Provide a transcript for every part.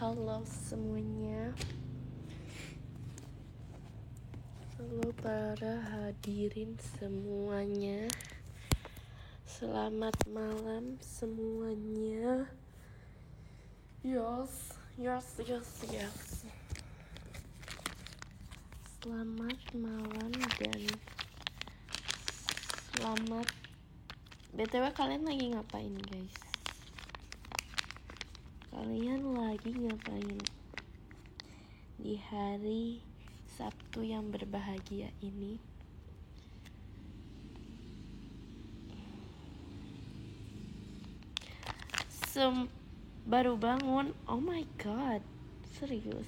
Halo semuanya. Halo para hadirin semuanya. Selamat malam semuanya. Yes. Selamat malam dan selamat. BTW kalian lagi ngapain, guys? Kalian lagi ngapain di hari Sabtu yang berbahagia ini? Baru bangun. Oh my god, serius.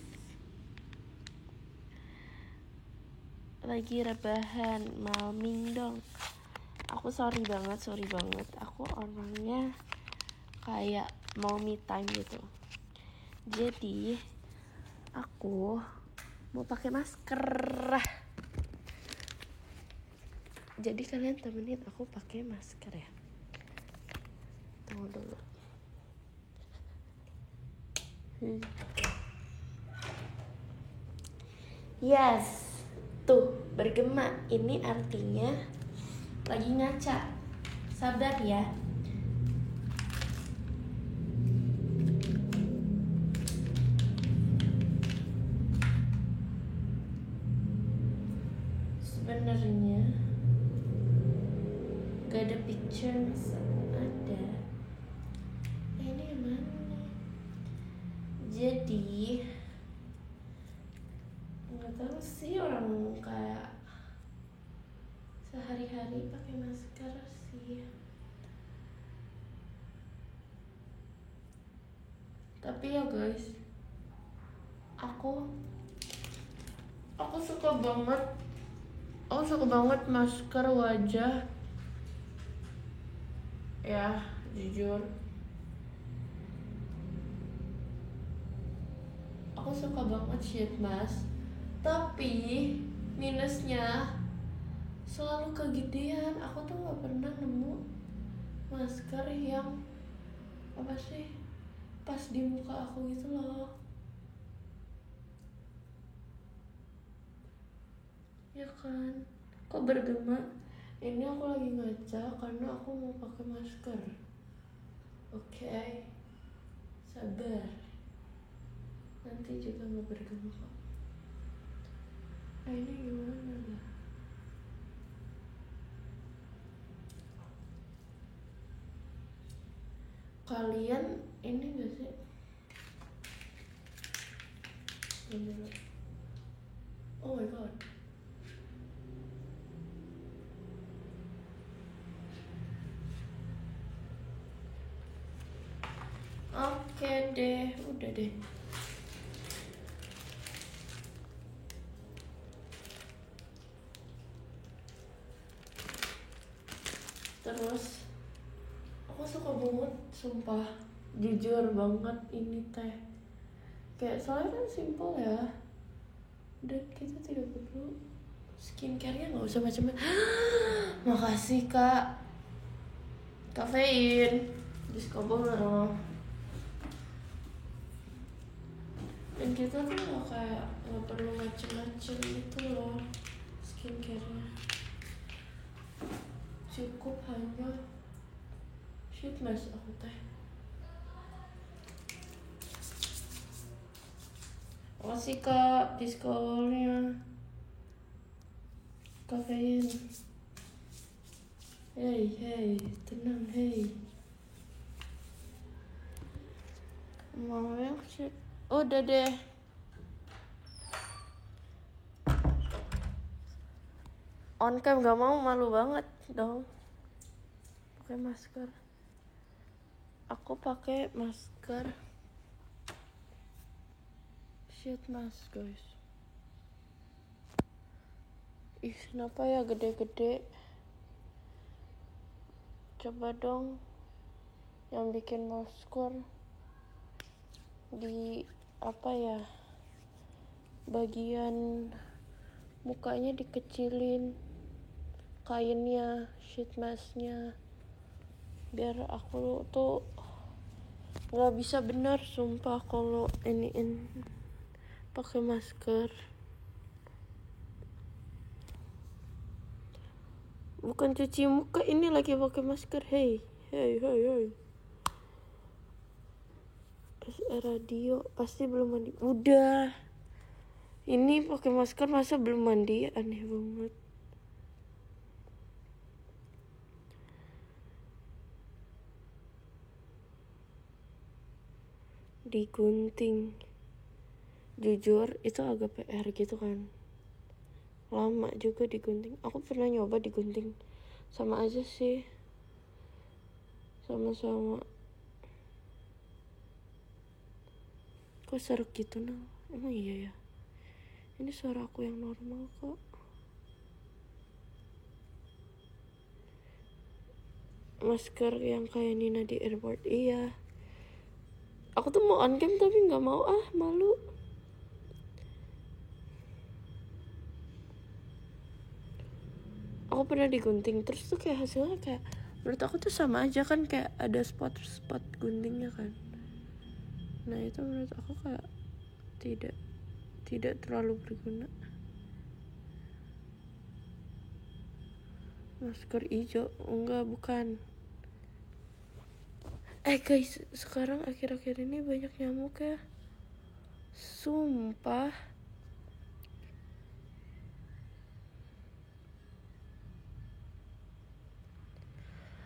Lagi rebahan, malming dong. Aku sorry banget. Aku orangnya kayak mau me time gitu. Jadi aku mau pakai masker. Jadi kalian temenin aku pakai masker ya. Tunggu dulu. Yes, tuh bergema. Ini artinya lagi ngaca. Sabar ya. Sebenarnya gak ada picture, masa ada. Ini yang mana nih? Jadi nggak tahu sih, orang kayak sehari-hari pakai masker sih. Tapi ya guys, aku suka banget masker wajah. Ya, jujur. Aku suka banget sheet mask. Tapi minusnya selalu kegedean. Aku tuh gak pernah nemu masker yang apa sih, pas di muka aku gitu loh. Ya kan, kok bergema. Ini aku lagi ngaca karena aku mau pakai masker. Oke, sabar, nanti juga mau bergema kok. Ini gimana lah? Kalian ini gak sih? Ini. Oh my god. Oke deh, udah deh. Terus aku suka banget, sumpah, jujur banget ini teh. Kayak soalnya kan simple ya. Dan kita tidak perlu skincare-nya, nggak usah macam-macam. Makasih kak. Kafein Discover. Dan kita tuh nggak perlu macem-macem gitu loh skincare-nya. Cukup hanya sheet mask aku teh. Makasih kak Discover-nya. Kafein. Hey, tenang, hey. Mau yang shit. Udah deh. On cam gak mau, malu banget dong. Pakai masker. Aku pakai masker sheet mask, guys. Ih, kenapa ya gede-gede? Coba dong yang bikin masker di apa ya, bagian mukanya dikecilin kainnya, sheet masknya, biar aku tuh Nggak bisa benar sumpah kalau iniin pakai masker. Bukan cuci muka, ini lagi pakai masker. Hey. Radio pasti belum mandi. Udah. Ini pakai masker masa belum mandi? Aneh banget. Digunting. Jujur itu agak PR gitu kan. Lama juga digunting. Aku pernah nyoba digunting. Sama aja sih. Sama-sama. Kok serak gitu nah? Emang iya ya? Ini suara aku yang normal kok. Masker yang kayak Nina di airport. Iya. Aku tuh mau on cam tapi gak mau, malu. Aku pernah digunting, terus tuh kayak hasilnya kayak, menurut aku tuh sama aja kan, kayak ada spot-spot guntingnya kan. Nah itu menurut aku kayak tidak terlalu berguna. Masker hijau, enggak, bukan. Guys, sekarang akhir-akhir ini banyak nyamuk ya. Sumpah.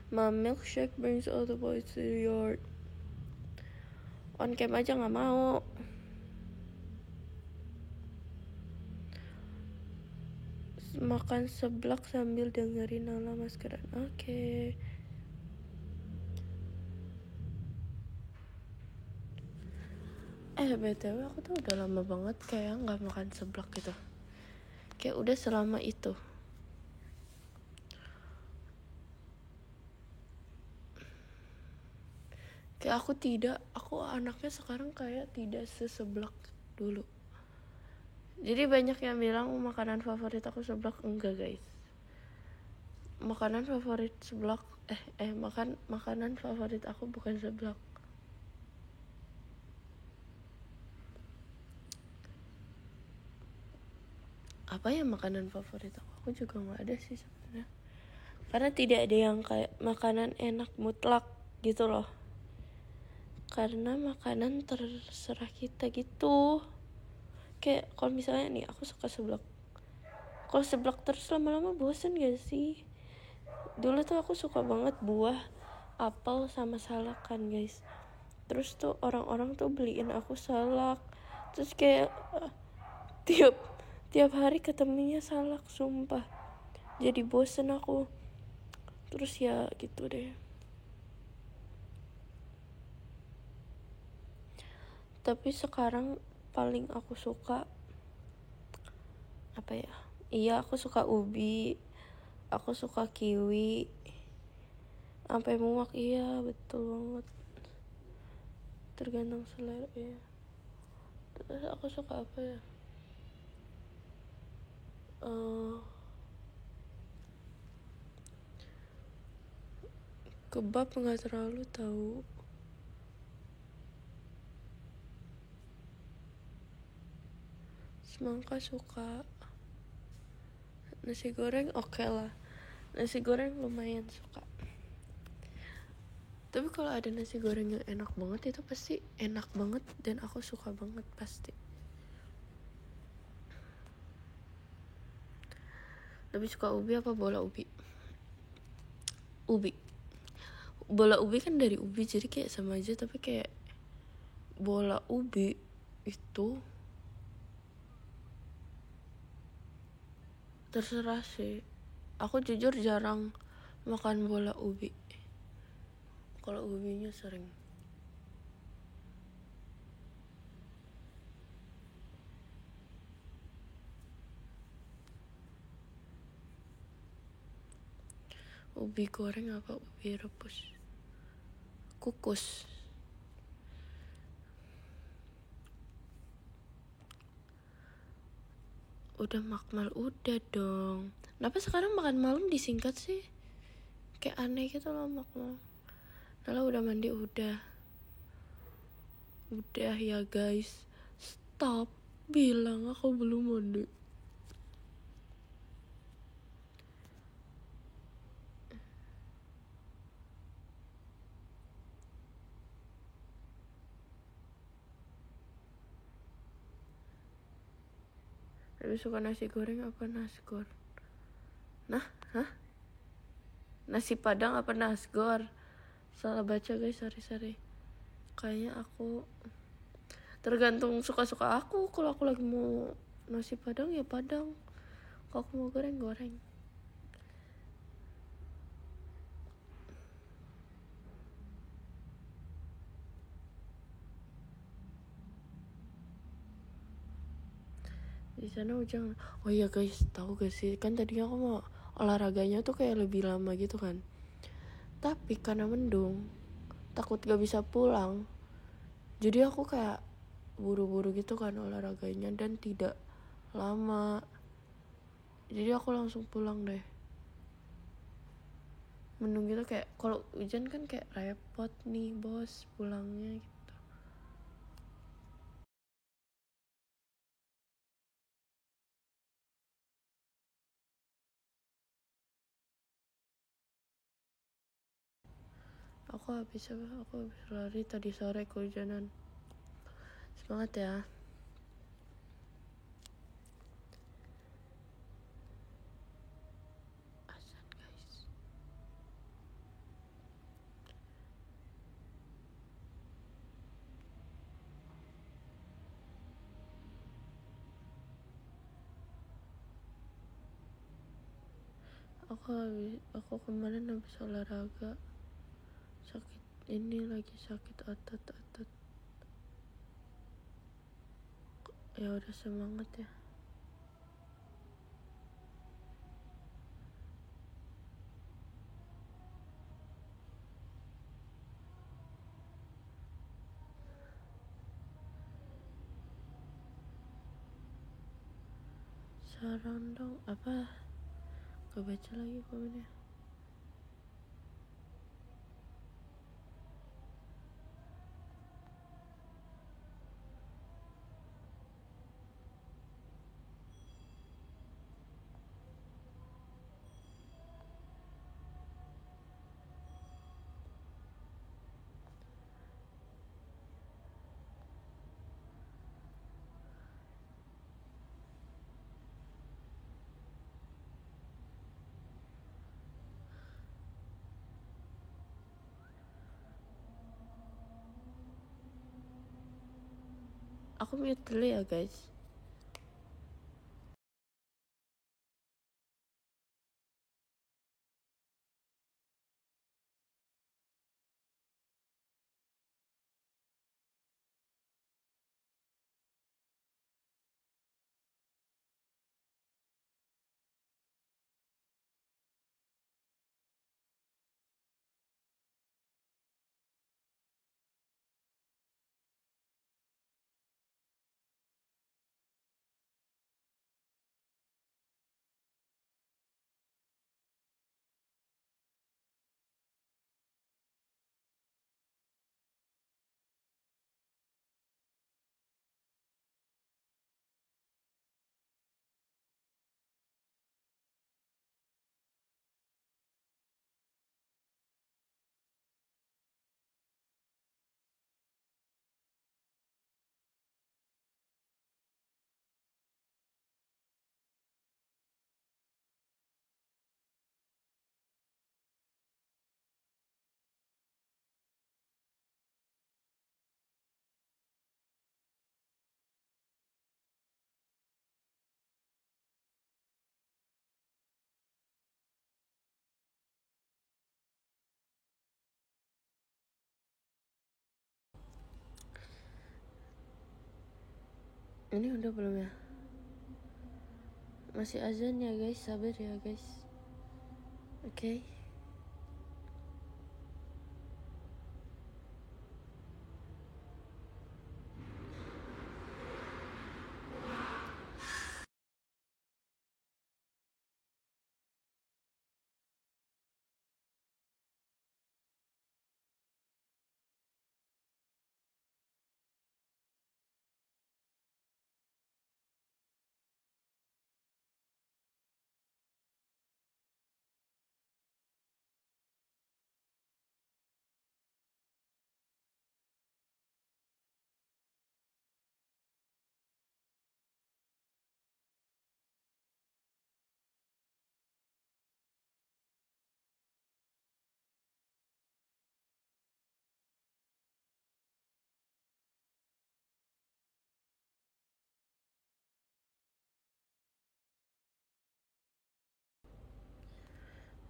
My milkshake brings all the boys to the yard. On cam aja gak mau. Makan seblak sambil dengerin Nala maskeran. Oke. BTW aku tuh udah lama banget kayak gak makan seblak gitu. Kayak udah selama itu. Kayak aku anaknya sekarang kayak tidak seseblak dulu. Jadi banyak yang bilang makanan favorit aku seblak. Enggak guys. Makanan favorit seblak makanan favorit aku bukan seblak. Apa ya makanan favorit aku? Aku juga gak ada sih sebenarnya. Karena tidak ada yang kayak makanan enak mutlak gitu loh. Karena makanan terserah kita gitu. Kayak kalau misalnya nih aku suka seblak. Kalau seblak terus lama-lama bosen gak sih? Dulu tuh aku suka banget buah apel sama salak kan guys. Terus tuh orang-orang tuh beliin aku salak. Terus kayak tiap hari ketemunya salak, sumpah. Jadi bosen aku. Terus ya gitu deh. Tapi sekarang paling aku suka apa ya? Iya, aku suka ubi. Aku suka kiwi. Sampai muak, iya betul banget. Tergantung selera ya. Terus aku suka apa ya? Kebab nggak terlalu tahu. Semangka suka. Nasi goreng oke lah. Nasi goreng lumayan suka. Tapi kalau ada nasi goreng yang enak banget itu pasti enak banget dan aku suka banget pasti. Lebih suka ubi apa bola ubi? Ubi. Bola ubi kan dari ubi jadi kayak sama aja, tapi kayak bola ubi itu terserah sih. Aku jujur jarang makan bola ubi. Kalau ubinya sering. Ubi goreng apa ubi rebus? Kukus. Udah makmal, udah dong. Kenapa sekarang makan malam disingkat sih? Kayak aneh gitu loh makmal. Nala udah mandi udah. Udah ya guys, stop bilang aku belum mandi. Lebih suka nasi goreng apa nasgor? Nasi padang apa nasgor? Salah baca guys, sorry. Kayaknya aku tergantung suka-suka aku. Kalau aku lagi mau nasi padang ya padang, kalau aku mau goreng. Di sana hujan. Oh iya guys, tahu gak sih, kan tadinya aku mau olahraganya tuh kayak lebih lama gitu kan, tapi karena mendung takut gak bisa pulang, jadi aku kayak buru-buru gitu kan olahraganya dan tidak lama, jadi aku langsung pulang deh. Mendung gitu, kayak kalau hujan kan kayak repot nih bos pulangnya gitu. Aku habis lari tadi sore kehujanan. Semangat ya. Azan guys. Aku kemarin habis olahraga sakit, ini lagi sakit otot. Ya udah, semangat ya. Saran dong, apa? Gak baca lagi komennya. Aku mute dulu ya guys. Ini udah belum ya? Masih azan ya guys, sabar ya guys. Oke.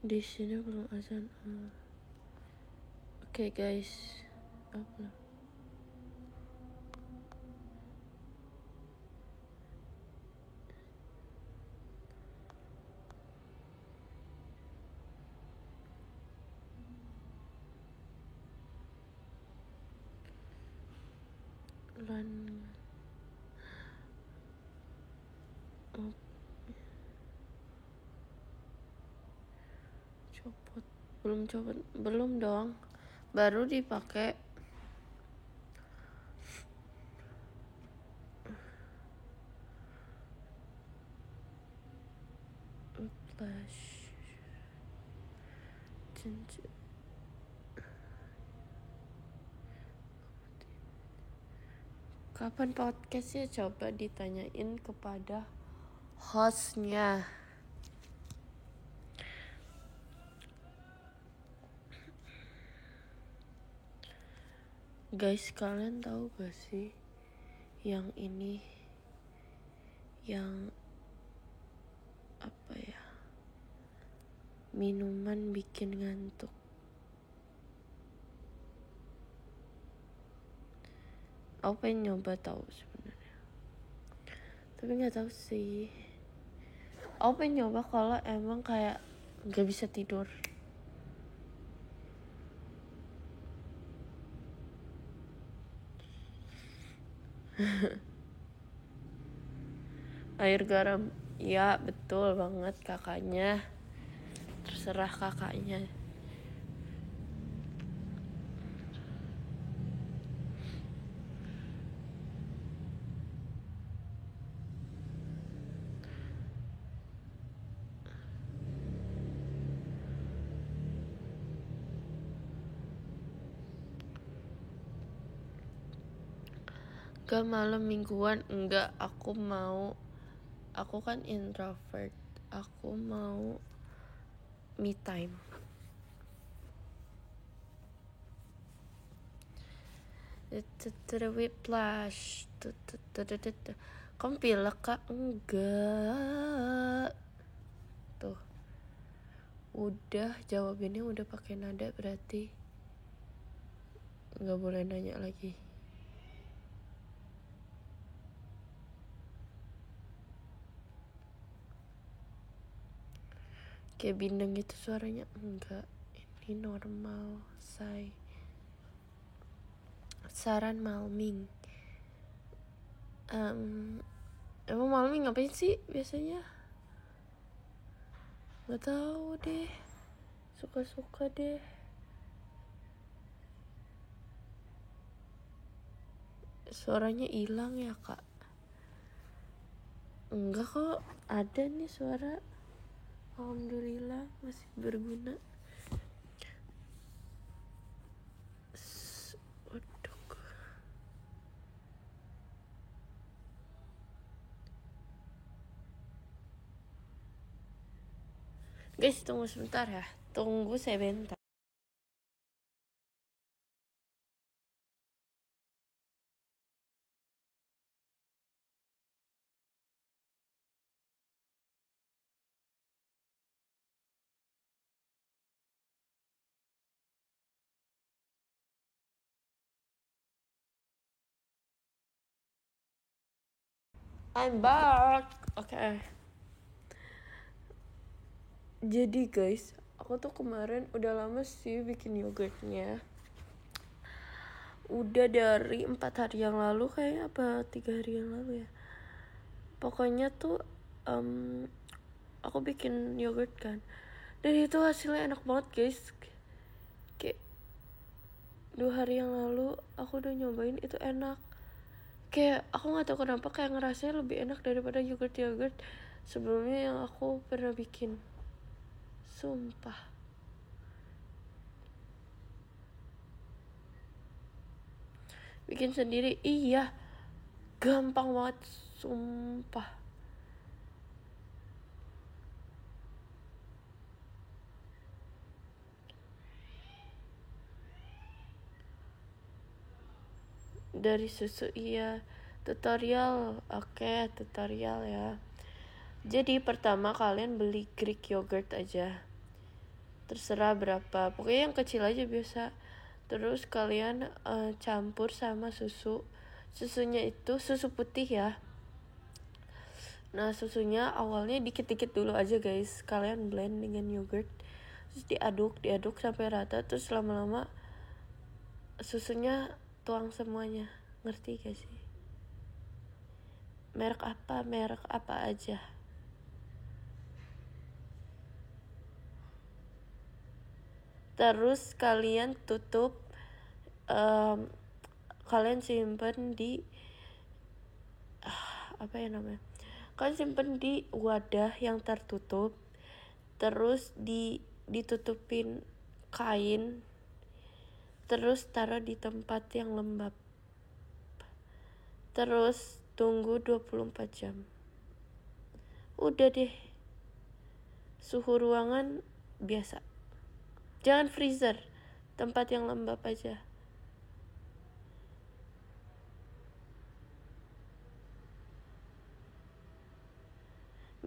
Di sini belum azan. Oke, guys. Apa? Lan copot. Belum dong. Baru dipakai. Flash. Kapan podcastnya? Coba ditanyain kepada hostnya. Guys, kalian tahu gak sih yang ini, yang apa ya, minuman bikin ngantuk? Aku pengen nyoba tahu sebenarnya, tapi nggak tahu sih. Aku pengen nyoba kalau emang kayak nggak bisa tidur. Air garam, ya betul banget kakaknya. Terserah kakaknya. Gak malam mingguan, enggak. Aku kan introvert. Aku mau me time. Whiplash. Kamu pilek kak? Enggak. Tuh. Udah jawabannya udah pakai nada, berarti nggak boleh nanya lagi. Kayak bindeng gitu suaranya. Enggak, ini normal, say. Saran Malming. Emang Malming ngapain sih biasanya? Nggak tahu deh. Suka-suka deh. Suaranya hilang ya kak? Enggak kok, ada nih suara. Alhamdulillah masih berguna. Waduh. Guys, tunggu sebentar ya. Tunggu sebentar. I'm back. Oke. Jadi guys, aku tuh kemarin udah lama sih bikin yogurtnya. Udah dari 4 hari yang lalu kayaknya, apa 3 hari yang lalu ya. Pokoknya tuh aku bikin yogurt kan. Dan itu hasilnya enak banget guys. Kayak 2 hari yang lalu aku udah nyobain, itu enak. Kayak aku gak tahu kenapa kayak ngerasanya lebih enak daripada yogurt sebelumnya yang aku pernah bikin. Sumpah. Bikin sendiri, iya. Gampang banget, sumpah. Dari susu, iya. Tutorial, oke, tutorial ya. Jadi pertama kalian beli Greek yogurt aja. terserah berapa, pokoknya yang kecil aja biasa. Terus kalian campur sama susunya itu susu putih ya. Nah susunya awalnya dikit-dikit dulu aja guys, kalian blend dengan yogurt, terus diaduk sampai rata, terus lama-lama susunya tuang semuanya. Ngerti gak sih? Merek apa aja. Terus kalian tutup, kalian simpen di kalian simpen di wadah yang tertutup, terus ditutupin kain, terus taruh di tempat yang lembab, terus tunggu 24 jam. Udah deh, suhu ruangan biasa, jangan freezer, tempat yang lembab aja.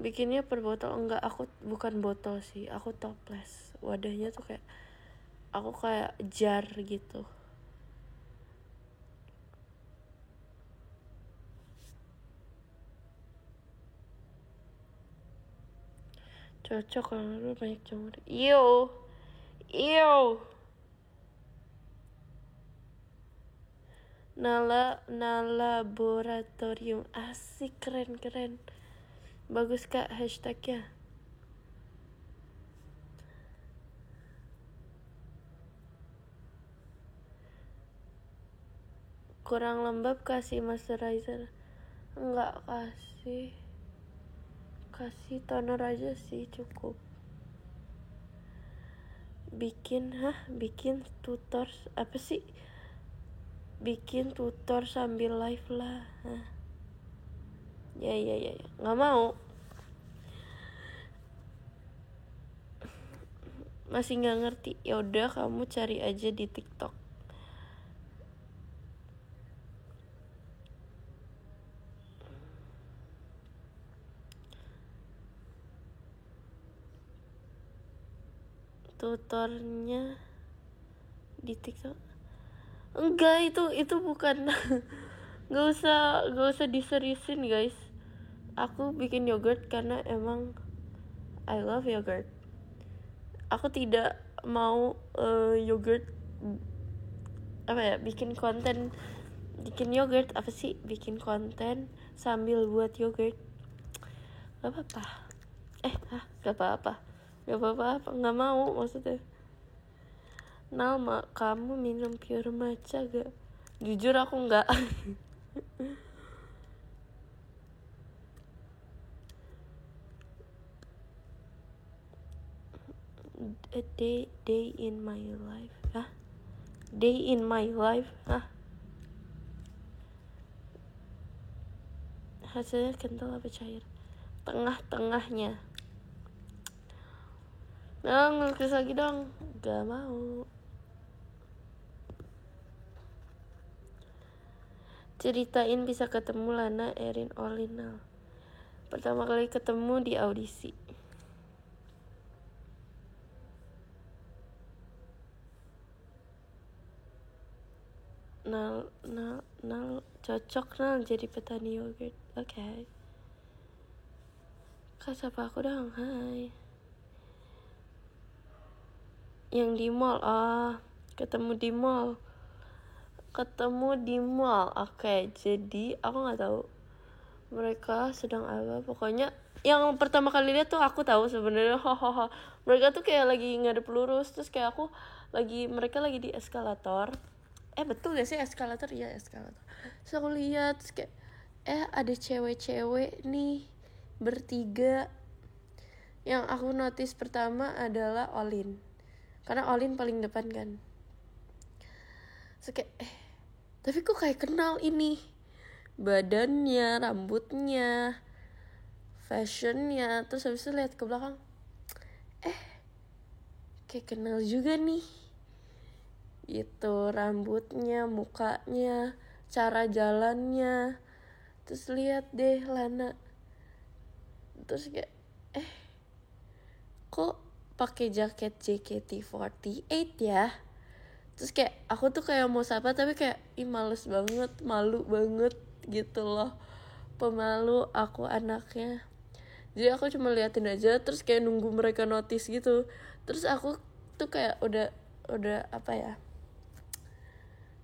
Bikinnya per botol, enggak, aku bukan botol sih, aku toples. Wadahnya tuh kayak aku kayak jar gitu. Cocok kalau lu banyak jamur. Iyo. Laboratorium, asik, keren. Bagus kak hashtagnya. Kurang lembab kasih moisturizer. Enggak kasih toner aja sih cukup. Bikin tutor apa sih? Bikin tutor sambil live lah. Ya, nggak mau. Masih nggak ngerti? Ya udah, kamu cari aja di TikTok. Tutornya di TikTok. Enggak, itu bukan. Gak usah diseriusin guys. Aku bikin yogurt karena emang I love yogurt. Aku tidak mau yogurt bikin konten bikin yogurt bikin konten sambil buat yogurt. Gak apa-apa, nggak mau maksudnya. Nalma, kamu minum pure matcha gak? Jujur aku nggak. A day in my life. Day in my life. Hasilnya kental apa cair? Tengah-tengahnya. Nah, ngelukis lagi dong. Gak mau. Ceritain bisa ketemu Lana, Erin, Olinal. Pertama kali ketemu di audisi. Nal cocok Nal jadi petani yogurt. Oke. Kak, sapa aku dong. Hai. Yang di mall. Ketemu di mall. Oke, jadi aku nggak tahu mereka sedang apa. Pokoknya yang pertama kali lihat tuh aku tahu sebenarnya. Mereka tuh kayak lagi ngadep lurus, terus kayak mereka lagi di eskalator. Betul gak sih eskalator? Iya, eskalator. Terus aku lihat, terus kayak ada cewek-cewek nih bertiga. Yang aku notice pertama adalah Olin, karena Olin paling depan kan. Terus kayak tapi kok kayak kenal ini, badannya, rambutnya, fashionnya. Terus habis itu lihat ke belakang, kayak kenal juga nih. Itu rambutnya, mukanya, cara jalannya. Terus lihat deh Lana. Terus kayak kok pakai jaket JKT48 ya. Terus kayak aku tuh kayak mau sapa tapi kayak males banget, malu banget gitu loh. Pemalu aku anaknya. Jadi aku cuma liatin aja terus kayak nunggu mereka notice gitu. Terus aku tuh kayak udah apa ya?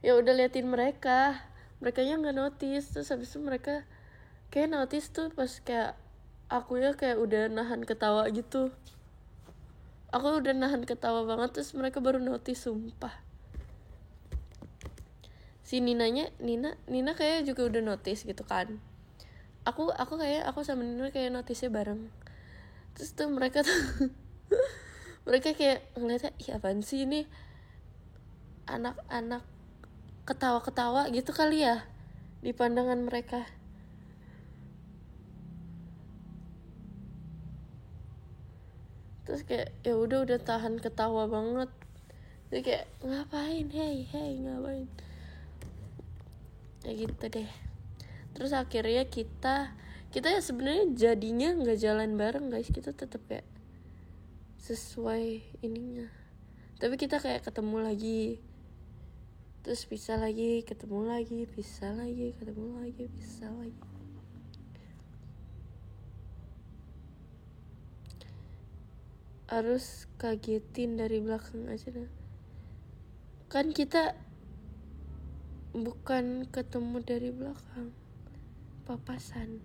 Ya udah liatin mereka. Merekanya nggak notice. Terus habis itu mereka kayak notice tuh pas kayak aku ya kayak udah nahan ketawa gitu. Aku udah nahan ketawa banget terus mereka baru notice, sumpah. Si Nina kayak juga udah notice gitu kan. Aku sama Nina kayak notice-nya bareng. Terus tuh mereka tuh mereka kayak ngeliatnya, ih apaan sih ini anak-anak ketawa-ketawa gitu kali ya di pandangan mereka. Terus kayak ya udah tahan ketawa banget. Jadi kayak ngapain, hey ngapain, ya gitu deh. Terus akhirnya kita ya sebenarnya jadinya nggak jalan bareng guys, kita tetap kayak sesuai ininya, tapi kita kayak ketemu lagi, terus pisah lagi, ketemu lagi, pisah lagi, ketemu lagi, pisah lagi. Harus kagetin dari belakang aja nah. Kan kita bukan ketemu dari belakang, papasan.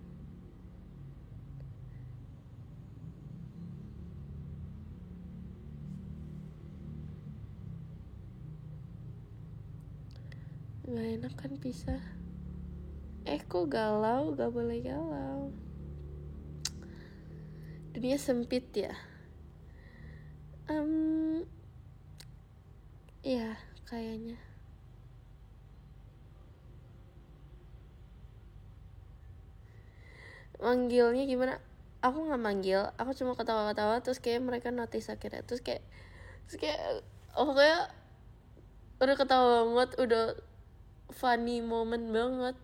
Gak enak kan pisah. Kok galau? Gak boleh galau. Dunia sempit ya. Ya kayaknya. Manggilnya gimana? Aku nggak manggil, aku cuma ketawa-ketawa terus kayak mereka notice akhirnya. Terus kayak oh kayak udah ketawa banget, udah funny moment banget.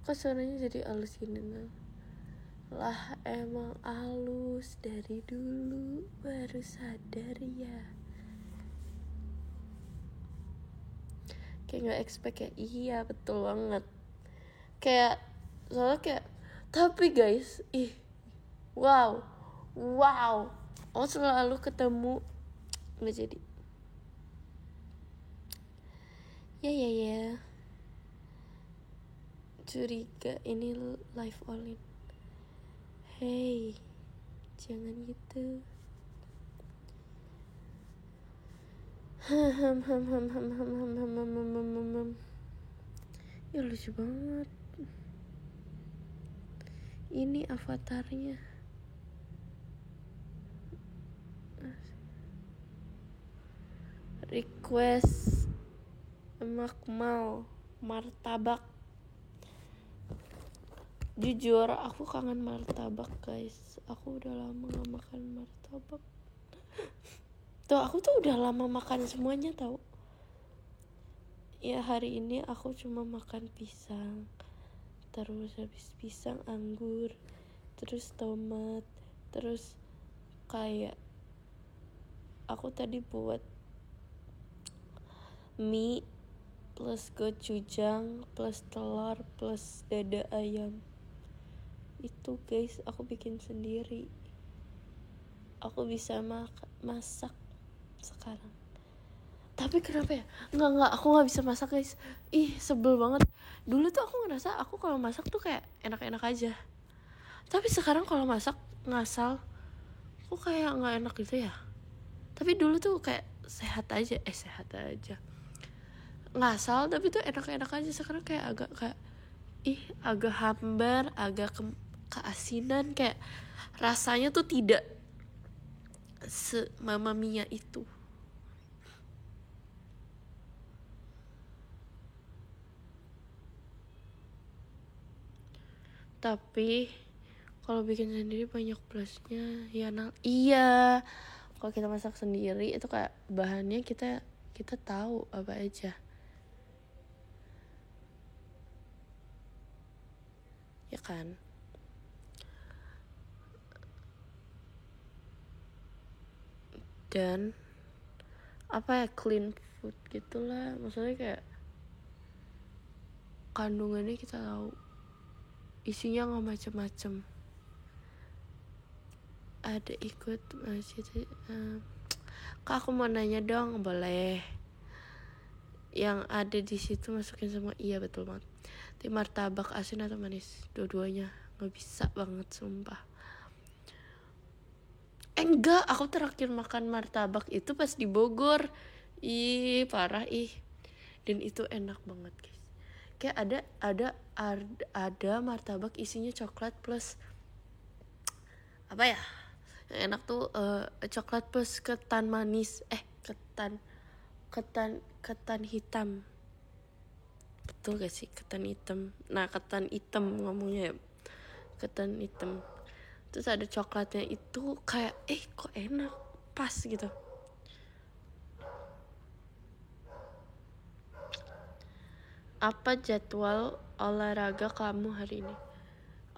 Kok suaranya jadi halus gini nah? Lah emang halus dari dulu, baru sadar ya. Kayak nggak expect ya. Iya betul banget. Kayak soalnya kayak, tapi guys, wow, aku selalu ketemu nggak jadi. Ya curiga ini live all in. Hey, jangan gitu. Ya lucu banget. Ini avatarnya. Request makmal martabak. Jujur aku kangen martabak guys. Aku udah lama gak makan martabak. Tuh aku tuh udah lama makan semuanya tau. Ya hari ini aku cuma makan pisang, terus habis pisang anggur, terus tomat, terus kayak aku tadi buat mie plus gochujang plus telur plus dada ayam. Itu guys aku bikin sendiri. Aku bisa masak sekarang. Tapi kenapa ya? Enggak, aku gak bisa masak guys. Sebel banget. Dulu tuh aku ngerasa aku kalau masak tuh kayak enak-enak aja. Tapi sekarang kalau masak ngasal, aku kayak gak enak gitu ya. Tapi dulu tuh kayak sehat aja. Ngasal tapi tuh enak-enak aja. Sekarang kayak agak hambar, agak keasinan. Kayak rasanya tuh tidak se-Mamma Mia itu. Tapi kalau bikin sendiri banyak plusnya ya. Iya, Kalau kita masak sendiri itu kayak bahannya kita tahu apa aja, ya kan? Dan apa ya, clean food gitulah, maksudnya kayak kandungannya kita tahu, isinya nggak macem-macem. Ada ikut masjid. Kak, aku mau nanya dong, boleh? Yang ada di situ masukin semua. Iya betul banget. Di martabak asin atau manis? Dua-duanya. Nggak bisa banget sumpah. Enggak, aku terakhir makan martabak itu pas di Bogor. Ih, parah ih. Dan itu enak banget, guys. Kayak ada martabak isinya coklat plus apa ya? Yang enak tuh coklat plus ketan manis. Ketan hitam. Betul gak sih, ketan hitam? Nah, ketan hitam ngomongnya ya. Ketan hitam. Terus ada coklatnya itu kayak kok enak, pas gitu. Apa jadwal olahraga kamu hari ini?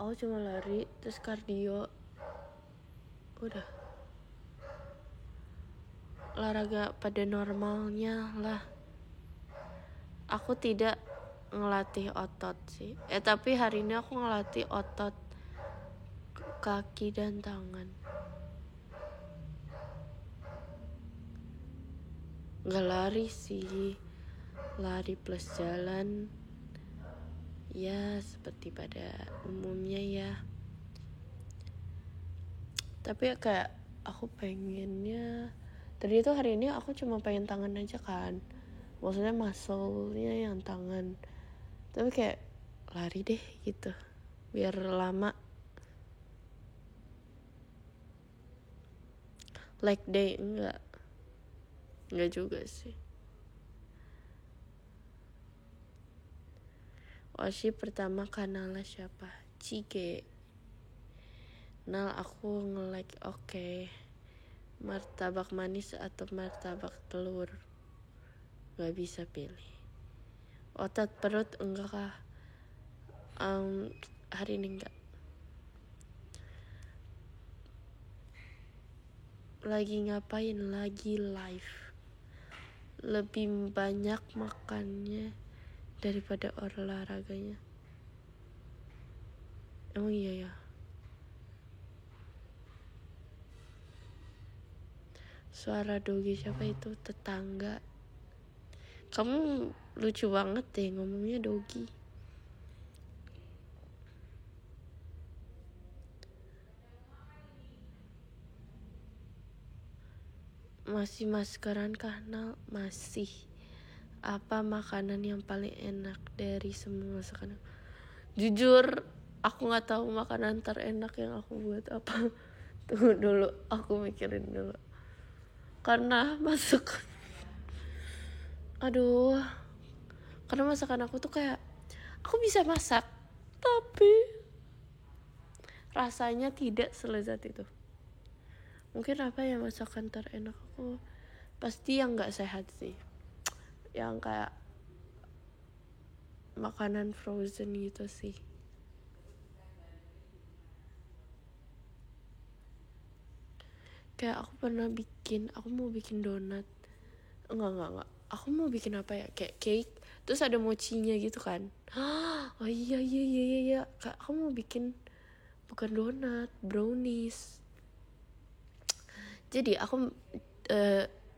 Aku cuma lari, terus kardio. Udah. Olahraga pada normalnya lah. Aku tidak ngelatih otot sih. Tapi hari ini aku ngelatih otot kaki dan tangan. Nggak lari sih, lari plus jalan. Ya seperti pada umumnya ya. Tapi ya kayak aku pengennya, tadi itu hari ini aku cuma pengen tangan aja kan, maksudnya muscle-nya yang tangan. Tapi kayak lari deh gitu, biar lama. Leg day enggak juga sih. Oshi pertama kanalnya siapa? Cike. Nal aku nge-like oke. Martabak manis atau martabak telur? Gak bisa pilih. Otot perut enggak kah? Hari ini enggak. Lagi ngapain? Lagi live. Lebih banyak makannya daripada olahraganya. Emang iya ya? Suara dogi siapa itu? Tetangga. Kamu lucu banget deh ngomongnya dogi. Masih maskeran kah, Nal? Masih. Apa makanan yang paling enak dari semua masakan? Jujur, aku nggak tahu makanan terenak yang aku buat apa. Tunggu dulu, aku mikirin dulu. Karena karena masakan aku tuh kayak, aku bisa masak, tapi rasanya tidak selezat itu. Mungkin apa ya masakan terenak aku? Pasti yang nggak sehat sih, yang kayak makanan frozen gitu sih. Kayak aku mau bikin donat. Enggak. Aku mau bikin apa ya? Kayak cake, terus ada mochinya gitu kan. Oh iya. Kayak aku mau bikin bukan donat, brownies. Jadi aku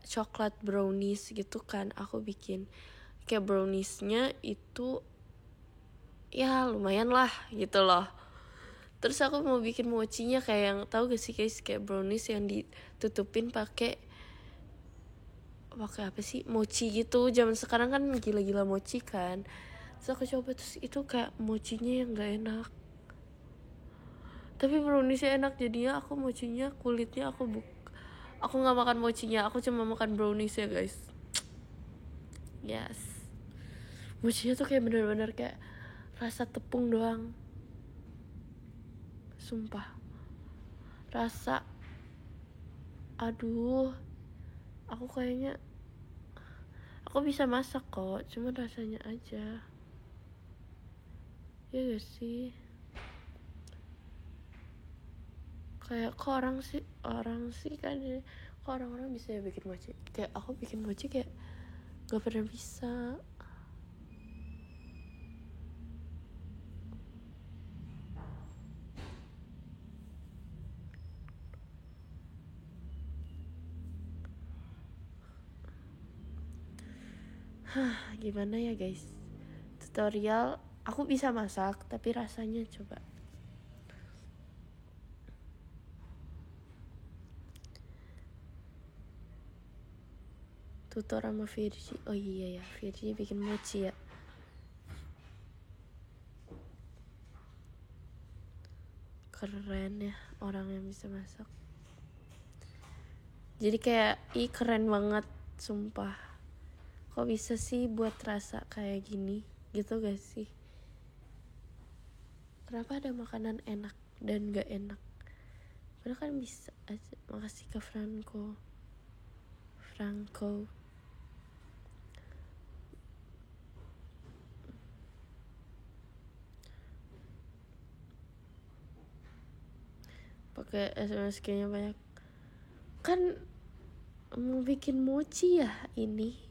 coklat brownies gitu kan aku bikin. Kayak browniesnya itu ya lumayan lah gitu loh. Terus aku mau bikin mochinya kayak yang tahu gak sih guys, kayak brownies yang ditutupin pakai apa sih, mochi gitu. Zaman sekarang kan gila-gila mochi kan. Terus aku coba, terus itu kayak mochinya yang gak enak, tapi browniesnya enak. Jadinya aku mochinya kulitnya aku nggak makan mochinya, aku cuma makan browniesnya guys. Yes, mochinya tuh kayak bener-bener kayak rasa tepung doang, sumpah. Rasa aduh, aku kayaknya aku bisa masak kok, cuma rasanya aja. Ya gak sih? Kayak kok orang sih kan, kok orang-orang bisa ya bikin mochi. Kayak aku bikin mochi kayak gak pernah bisa. Gimana ya guys, tutorial aku bisa masak tapi rasanya coba. Tutor sama Virgi. Oh iya ya, Virgi bikin mochi ya. Keren ya orang yang bisa masak. Jadi kayak keren banget sumpah. Kok bisa sih buat rasa kayak gini gitu gak sih? Kenapa ada makanan enak dan gak enak? Padahal kan bisa aja. Makasih ke Franco. Pakai SMSG-nya banyak. Kan mau bikin mochi ya ini.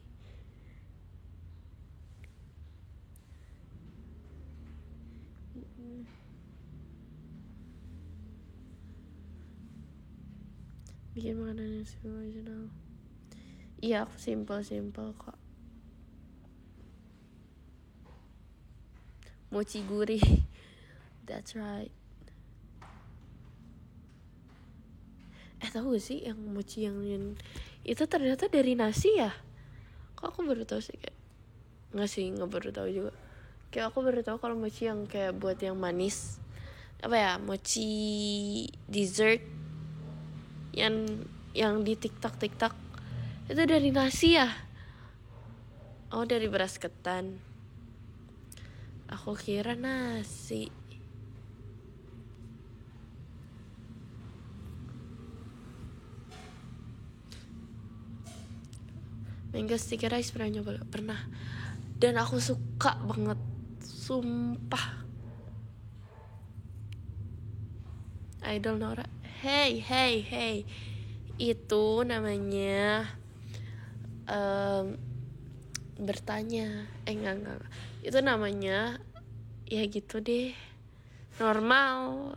Bikin makanan yang simple original. Iya, aku simple kok. Mochi gurih. That's right. Tahu gak sih yang mochi yang itu ternyata dari nasi ya? Kok aku baru tahu sih kayak. Nggak baru tahu juga. Kayak aku baru tahu kalau mochi yang kayak buat yang manis. Apa ya? Mochi dessert yang di TikTok itu dari nasi ya? Oh, dari beras ketan. Aku kira nasi. Mango sticky rice pernah nyoba? Pernah. Dan aku suka banget. Sumpah. Idol Nora. Hey. Itu namanya bertanya. Enggak. Itu namanya ya gitu deh. Normal.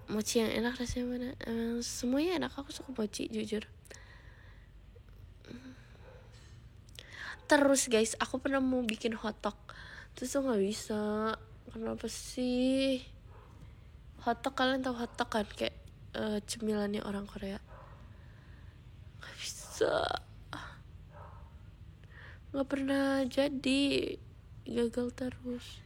Mochi yang enak rasanya mana? Semuanya enak, aku suka mochi jujur. Terus guys, aku pernah mau bikin hotdog, terus tuh nggak bisa. Kenapa sih? Hotdog, kalian tahu hotdog kan? Kayak cemilannya orang Korea. Nggak bisa. Nggak pernah jadi, gagal terus.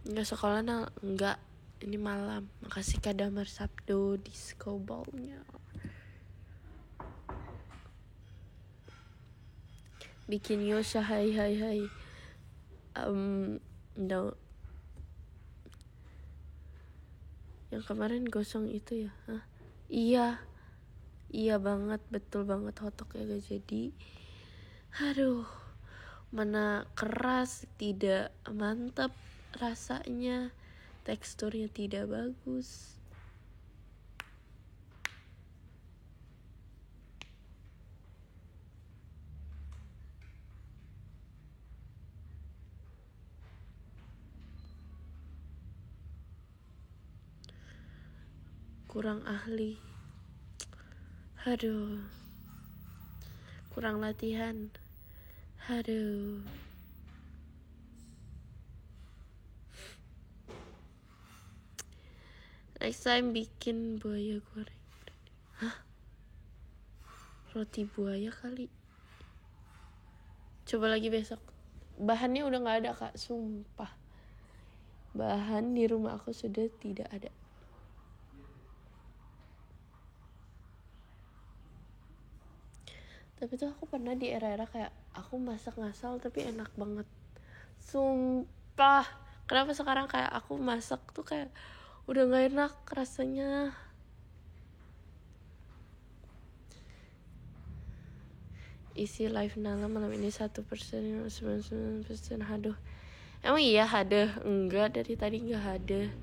Nggak sekolah nggak. Ini malam. Makasih Kak Damar Sabdo disco ball-nya. Bikin Yosha hai. No. Yang kemarin gosong itu ya? Hah? Iya banget, betul banget, hotdognya gak jadi. Aduh, mana keras, tidak mantap rasanya, teksturnya tidak bagus. Kurang ahli. Aduh. Kurang latihan. Aduh. Next time bikin buaya goreng. Hah? Roti buaya kali. Coba lagi besok. Bahannya udah gak ada kak, sumpah. Bahan di rumah aku sudah tidak ada. Tapi tuh aku pernah di era-era kayak aku masak ngasal tapi enak banget. Sumpah, Kenapa sekarang kayak aku masak tuh kayak udah gak enak rasanya. Isi live Nala malam ini 1%, 99%. Haduh, emang iya ada? Enggak, dari tadi gak ada.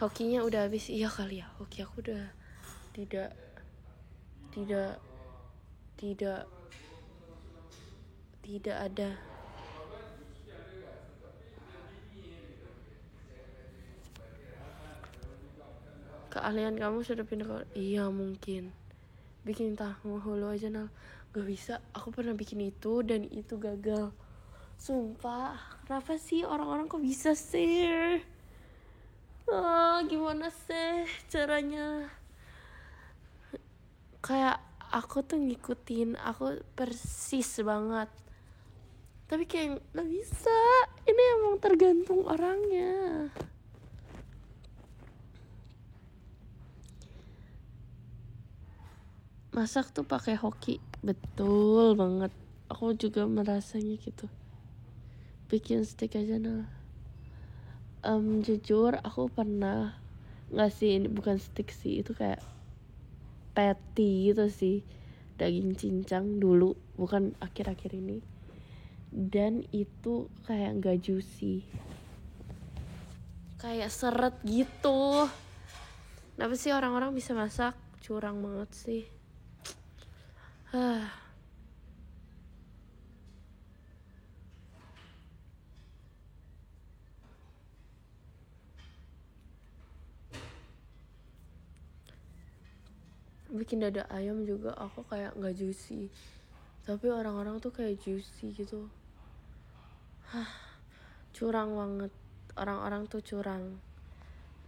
Hokinya udah habis. Iya kali ya, hoki aku udah tidak ada. Keahlian kamu sudah pindah ke... Iya mungkin. Bikin tahu hulu aja Nal. Gak bisa, aku pernah bikin itu dan itu gagal. Sumpah, kenapa sih orang-orang kok bisa sih? Gimana sih caranya? Kayak aku tuh ngikutin, aku persis banget. Tapi kayak gak bisa. Ini emang tergantung orangnya. Masak tuh pakai hoki, betul banget. Aku juga merasanya gitu. Bikin steak aja Nal. Jujur aku pernah ngasih, ini bukan steak sih, itu kayak patty gitu sih, daging cincang dulu, bukan akhir-akhir ini. Dan itu kayak gak juicy, kayak seret gitu. Kenapa sih orang-orang bisa masak? Curang banget sih. Bikin dada ayam juga aku kayak gak juicy, tapi orang-orang tuh kayak juicy gitu. Curang banget, orang-orang tuh curang.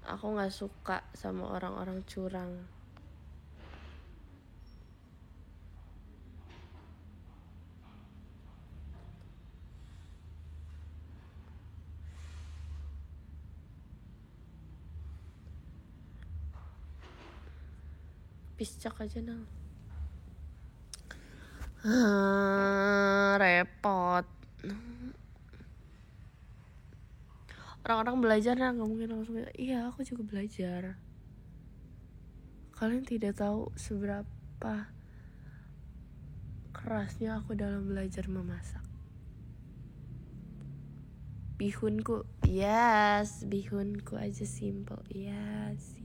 Aku gak suka sama orang-orang curang. Piscak aja Nal. Repot. Orang-orang belajar Nal, gak mungkin langsung. Iya, aku juga belajar. Kalian tidak tahu seberapa kerasnya aku dalam belajar memasak. Bihunku, yes, bihunku aja simple. Yes.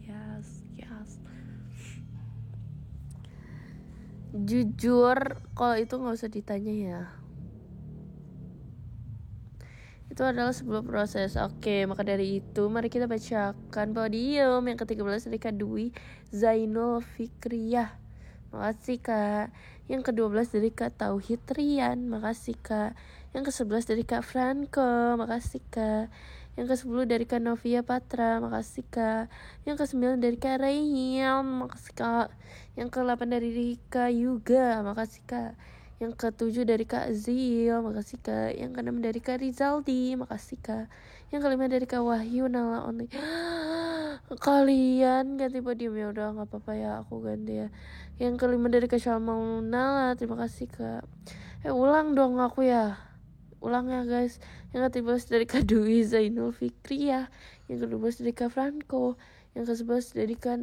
Jujur, kalau itu gak usah ditanya ya. Itu adalah sebuah proses. Oke, maka dari itu mari kita bacakan podium yang ke-13 dari Kak Dwi Zainul Fikriyah. Makasih Kak. Yang ke-12 dari Kak Tauhid Rian. Makasih Kak. Yang ke-11 dari Kak Franco. Makasih Kak. Yang ke-10 dari Kak Novia Patra. Makasih Kak. Yang ke-9 dari Kak Rayhiam. Makasih Kak. Yang ke-8 dari Rika Yuga. Makasih Kak. Yang ke-7 dari Kak Zil. Makasih Kak. Yang ke-6 dari Kak Rizaldi. Makasih Kak. Yang ke-5 dari Kak Wahyu Nala Only. Kalian ganti podium ya, udah nggak apa-apa ya, aku ganti ya. Yang ke-5 dari Kak Shalma Nala. Terima kasih Kak. Ulang dong aku ya. Ulang ya guys. Yang ke-13 dari Kak Dwi Zainul Fikriyah. Yang ke-12 dari Kak Franco. Yang ke-11 dari Kak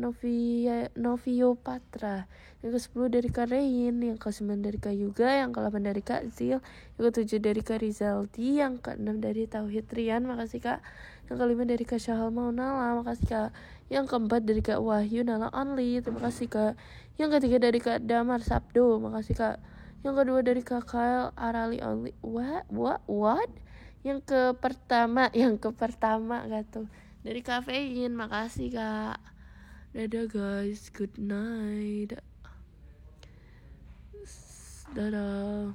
Novio Patra. Yang ke-10 dari Kak Rein. Yang ke-9 dari Kak Yuga. Yang ke-8 dari Kak Zil. Yang ke-7 dari Kak Rizaldi. Yang ke-6 dari Tauhid Rian. Makasih Kak. Yang ke-5 dari Kak Syahal Maunala. Makasih Kak. Yang ke-4 dari Kak Wahyu Nala Only. Terima kasih Kak. Yang ke-3 dari Kak Damar Sabdo. Makasih Kak. Yang ke-2 dari Kak Kyle Arali Only. What? Yang ke-pertama gak tuh, dari Kafein. Makasih Kak. Dadah guys, good night. Dadah.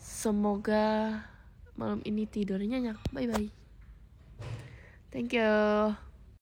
Semoga malam ini tidurnya nyenyak. Bye bye. Thank you.